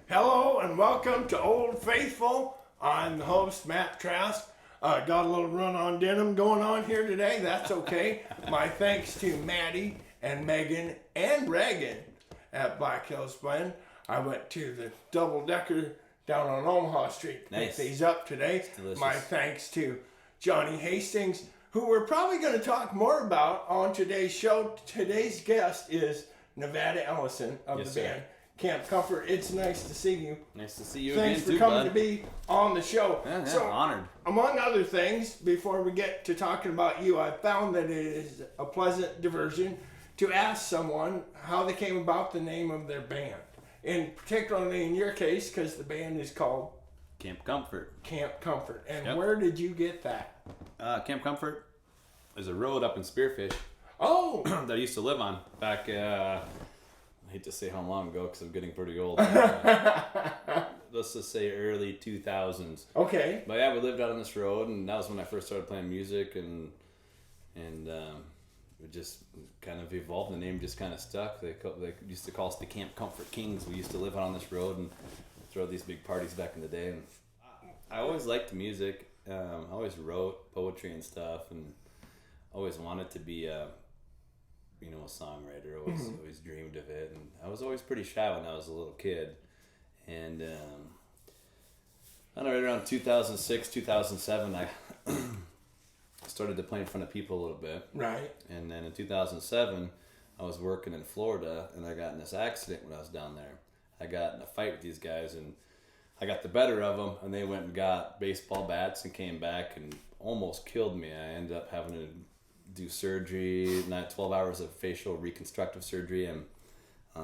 Hello and welcome to Old Faithful. I'm the host, Matt Trask. Got a little run on denim going on here today. That's okay. My thanks to Maddie and Megan and Reagan at Black Hills Blend. I went to the double-decker down on Omaha Street to pick these up today. My thanks to Johnny Hastings, who we're probably going to talk more about on today's show. Today's guest is Nevada Ellison of the band Camp Comfort. It's nice to see you. Nice to see you Thanks again, for coming to be on the show. So, honored. Among other things, before we get to talking about you, I found that it is a pleasant diversion to ask someone how they came about the name of their band. And particularly in your case, because the band is called Camp Comfort. Camp Comfort. And where did you get that? Camp Comfort is a road up in Spearfish. Oh! That I used to live on back, I hate to say how long ago because I'm getting pretty old. Let's just say early 2000s. Okay. But yeah, we lived out on this road, and that was when I first started playing music, and it just kind of evolved. The name just kind of stuck. They used to call us the Camp Comfort Kings. We used to live out on this road and throw these big parties back in the day. And I always liked music. I always wrote poetry and stuff, and always wanted to be a songwriter. Always dreamed of it, and I was always pretty shy when I was a little kid. And I don't know, right around 2006, 2007, I started to play in front of people a little bit. Right. And then in 2007, I was working in Florida, and I got in this accident when I was down there. I got in a fight with these guys, and I got the better of them, and they went and got baseball bats and came back and almost killed me. I ended up having to do surgery, 12 hours of facial reconstructive surgery, and I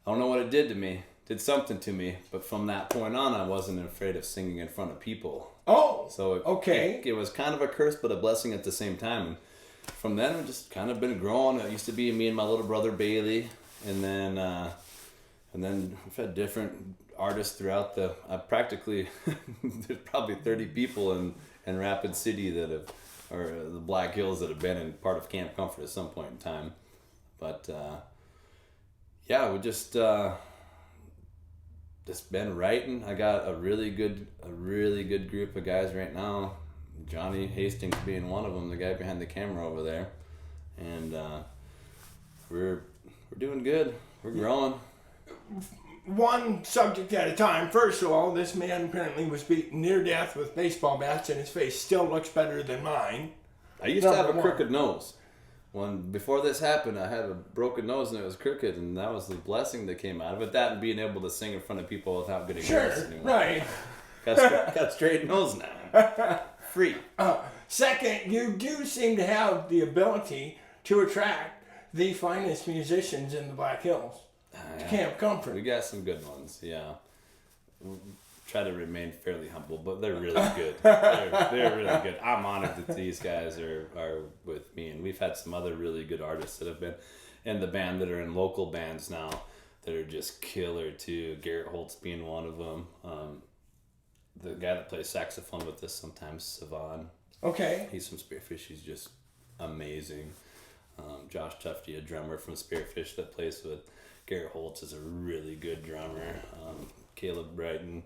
don't know what it did to me. It did something to me, but from that point on, I wasn't afraid of singing in front of people. Oh, so it was kind of a curse, but a blessing at the same time. And from then, I've just kind of been growing. It used to be me and my little brother Bailey, and then we've had different artists throughout practically there's probably 30 people in Rapid City or the Black Hills that have been in part of Camp Comfort at some point in time. But we just been writing. I got a really good group of guys right now. Johnny Hastings being one of them, the guy behind the camera over there, and we're doing good. We're growing. One subject at a time. First of all, this man apparently was beaten near death with baseball bats, and his face still looks better than mine. I used to have a crooked nose. Before this happened, I had a broken nose and it was crooked, and that was the blessing that came out of it. That and being able to sing in front of people without getting nervous anymore. Right. Got straight nose now. Free. Second, you do seem to have the ability to attract the finest musicians in the Black Hills. Camp Comfort. We got some good ones, yeah. We try to remain fairly humble, but they're really good. They're really good. I'm honored that these guys are with me, and we've had some other really good artists that have been in the band that are in local bands now that are just killer too. Garrett Holtz being one of them. The guy that plays saxophone with us sometimes, Savon. Okay. He's from Spearfish. He's just amazing. Josh Tufty, a drummer from Spearfish that plays with Garrett Holtz, is a really good drummer. Caleb Brighton,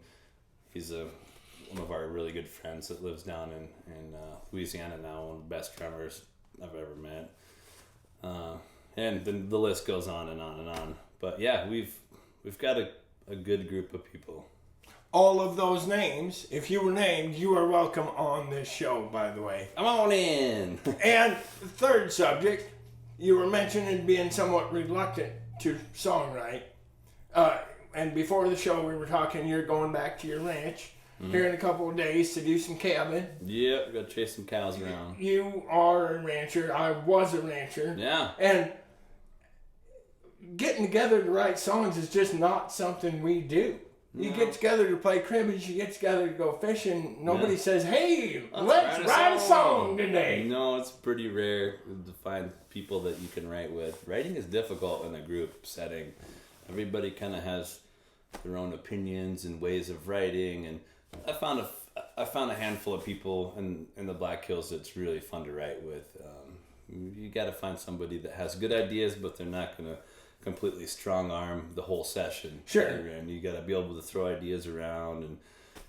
he's one of our really good friends that lives down in Louisiana now, one of the best drummers I've ever met. And then the list goes on and on and on. But yeah, we've got a good group of people. All of those names, if you were named, you are welcome on this show, by the way. Come on in. And third subject, you were mentioning being somewhat reluctant to songwrite. And before the show, we were talking, you're going back to your ranch here in a couple of days to do some cabin. Yep, we got to chase some cows around. You are a rancher. I was a rancher. Yeah. And getting together to write songs is just not something we do. No. You get together to play cribbage, you get together to go fishing. Nobody says, hey, let's write a song today. No, it's pretty rare to find people that you can write with. Writing is difficult in a group setting. Everybody kind of has their own opinions and ways of writing, and I found a handful of people in the Black Hills that's really fun to write with. You got to find somebody that has good ideas, but they're not going to completely strong arm the whole session. Sure. And you got to be able to throw ideas around,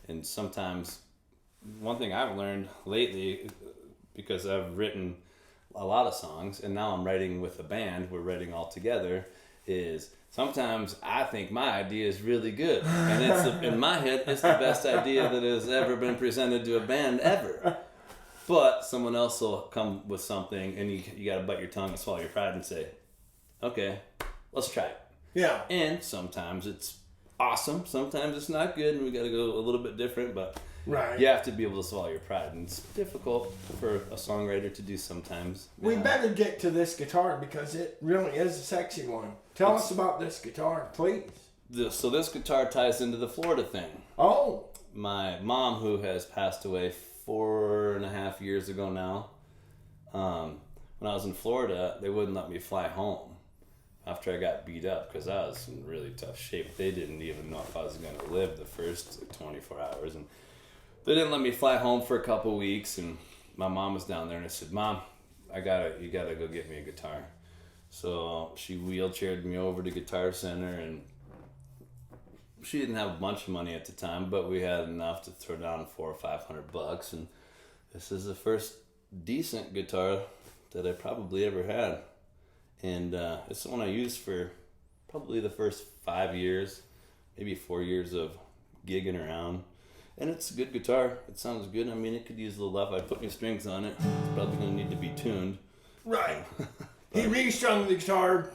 and sometimes one thing I've learned lately, because I've written a lot of songs and now I'm writing with a band, we're writing all together, is sometimes I think my idea is really good, and it's in my head it's the best idea that has ever been presented to a band ever. But someone else will come with something, and you got to bite your tongue and swallow your pride and say, okay, let's try it. Yeah. And sometimes it's awesome, sometimes it's not good, and we got to go a little bit different, but Right. you have to be able to swallow your pride, and it's difficult for a songwriter to do sometimes. We better get to this guitar because it really is a sexy one. Tell us about this guitar, please. So this guitar ties into the Florida thing. Oh. My mom, who has passed away 4.5 years ago now, when I was in Florida, they wouldn't let me fly home after I got beat up because I was in really tough shape. They didn't even know if I was going to live the first 24 hours, and they didn't let me fly home for a couple weeks. And my mom was down there, and I said, "Mom, you gotta go get me a guitar." So she wheelchaired me over to Guitar Center, and she didn't have a bunch of money at the time, but we had enough to throw down $400 or $500, and this is the first decent guitar that I probably ever had, and it's the one I used for probably the first 5 years, maybe 4 years of gigging around, and it's a good guitar. It sounds good. I mean, it could use a little love. I put new strings on it. It's probably going to need to be tuned. Right. He restrung the guitar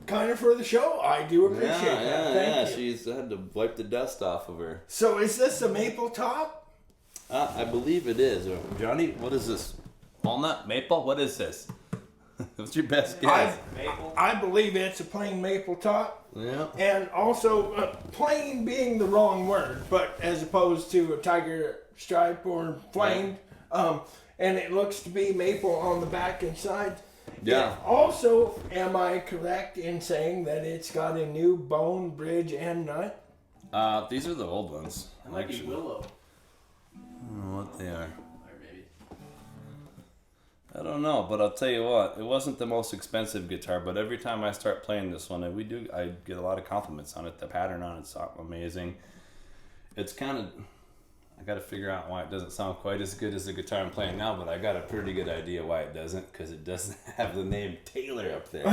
kind of for the show. I do appreciate that. Thank you. She's had to wipe the dust off of her. So is this a maple top? I believe it is. Johnny, what is this? Walnut? Maple? What is this? What's your best guess? I believe it's a plain maple top. Yeah. And also, plain being the wrong word, but as opposed to a tiger stripe or flamed. And it looks to be maple on the back and sides. Yeah. Also, am I correct in saying that it's got a new bone, bridge, and nut? These are the old ones. It might be willow. I don't know what they are. Or maybe. I don't know, but I'll tell you what, it wasn't the most expensive guitar, but every time I start playing this one, I get a lot of compliments on it. The pattern on it's amazing. It's kind of, I got to figure out why it doesn't sound quite as good as the guitar I'm playing now, but I got a pretty good idea why it doesn't, because it doesn't have the name Taylor up there.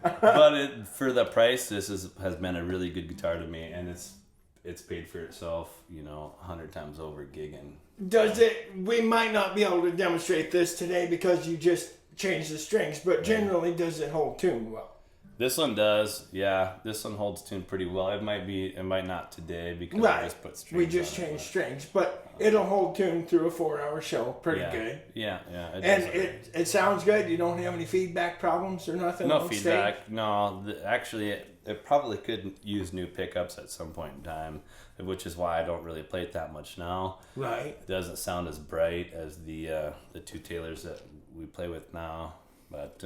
But for the price, this has been a really good guitar to me, and it's paid for itself, 100 times over gigging. We might not be able to demonstrate this today because you just changed the strings, but generally does it hold tune well? This one does, yeah. This one holds tune pretty well. It might not today because I just put strings. We just on changed strings, but it'll hold tune through a 4-hour show pretty good. Yeah. And it sounds good. You don't have any feedback problems or nothing? No feedback. No, actually, it probably could use new pickups at some point in time, which is why I don't really play it that much now. Right. It doesn't sound as bright as the two Taylors that we play with now, but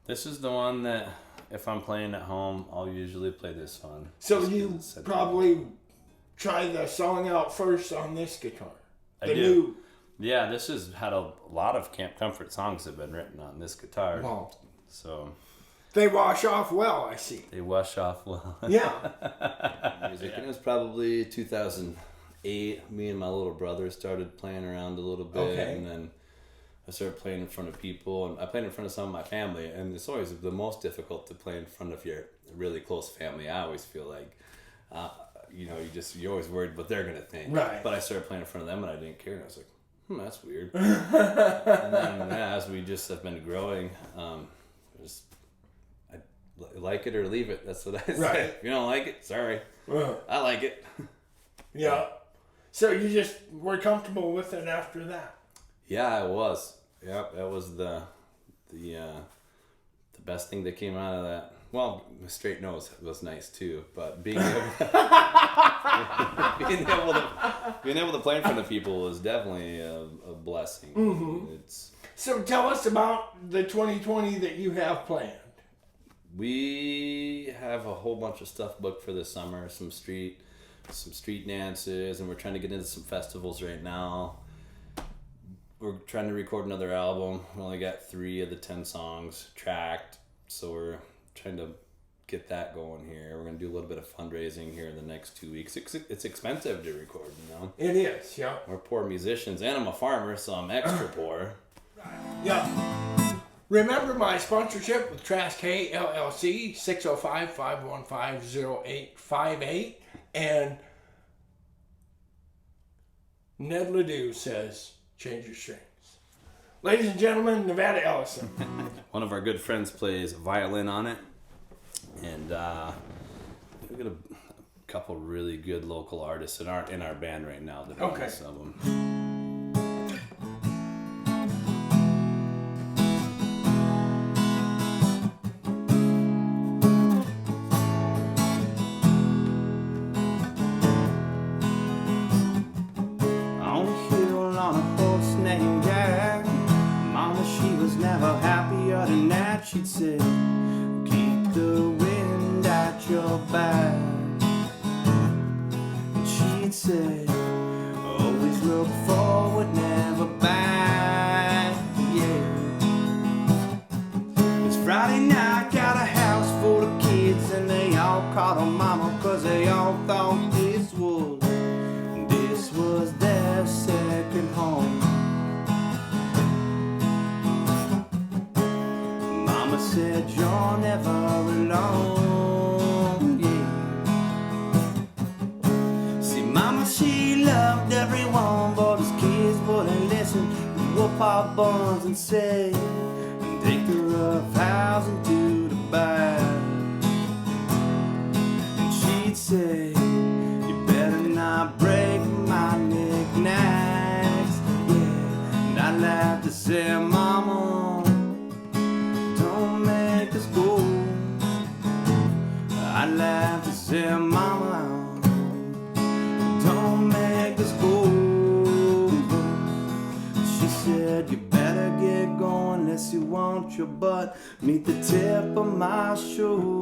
this is the one that if I'm playing at home, I'll usually play this one. So you probably try the song out first on this guitar. I do. Yeah, this has had a lot of Camp Comfort songs that have been written on this guitar. Wow. So they wash off well, I see. They wash off well. Yeah. Music. And it was probably 2008. Me and my little brother started playing around a little bit, and then I started playing in front of people, and I played in front of some of my family, and it's always the most difficult to play in front of your really close family. I always feel like, you're always worried what they're gonna think. Right. But I started playing in front of them, and I didn't care, and I was like, that's weird. And then as we just have been growing, I like it or leave it. That's what I say. Right. If you don't like it, sorry. I like it. Yeah. So you just were comfortable with it after that? Yeah, I was. Yeah, that was the best thing that came out of that. Well, a straight nose was nice too, but being able to play in front of people was definitely a blessing. Mm-hmm. So tell us about the 2020 that you have planned. We have a whole bunch of stuff booked for this summer. Some street dances, and we're trying to get into some festivals right now. We're trying to record another album. We only got 3 of the 10 songs tracked, so we're trying to get that going here. We're gonna do a little bit of fundraising here in the next 2 weeks. It's expensive to record, you know. It is, yeah. We're poor musicians, and I'm a farmer, so I'm extra poor. Yeah. Remember my sponsorship with Trask Hay LLC, 605-515-0858. And Ned Ledoux says, change your strings. Ladies and gentlemen, Nevada Ellison. One of our good friends plays violin on it. And we've got a couple really good local artists that aren't in our band right now that are on some of them. On a hill on a horse named Jack, Mama, she was never happier than that. She'd say, keep the wind at your back. And she'd say, always look forward, never back. Yeah. It's Friday night, got a house full of kids, and they all called her Mama, cause they all thought this was their second home. Mama said, you're never alone, yeah. See, Mama, she loved everyone, but his kids wouldn't listen. Whoop our buns and say, take the rough house into the back. And she'd say, you better not break my knickknacks, yeah. And I'd laugh to say, Mama, don't make us go. I'd laugh to say, Mama, don't make us go. She said, you better get going unless you want your butt meet the tip of my shoe.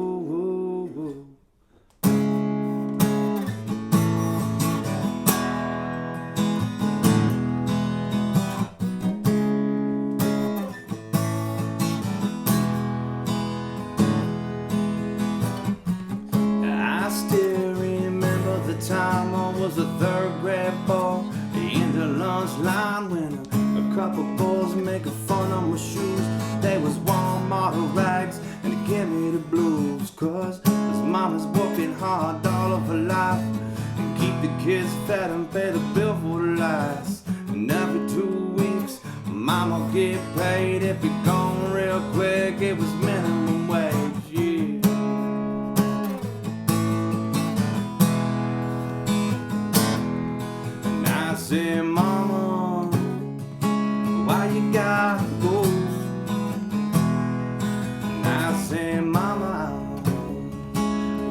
I still remember the time I was a third grade boy in the lunch line when a couple boys making fun of my shoes. They was Walmart rags and they gave me the blues, cause his mama's working hard all of her life and keep the kids fed and pay the bill for the lights. And every 2 weeks mama get paid. If you're gone real quick, it was minimum wage, yeah. I say, Mama, why you gotta go? And I say, Mama,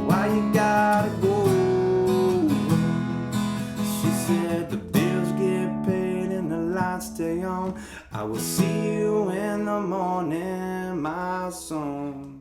why you gotta go? She said, the bills get paid and the lights stay on. I will see you in the morning, my son.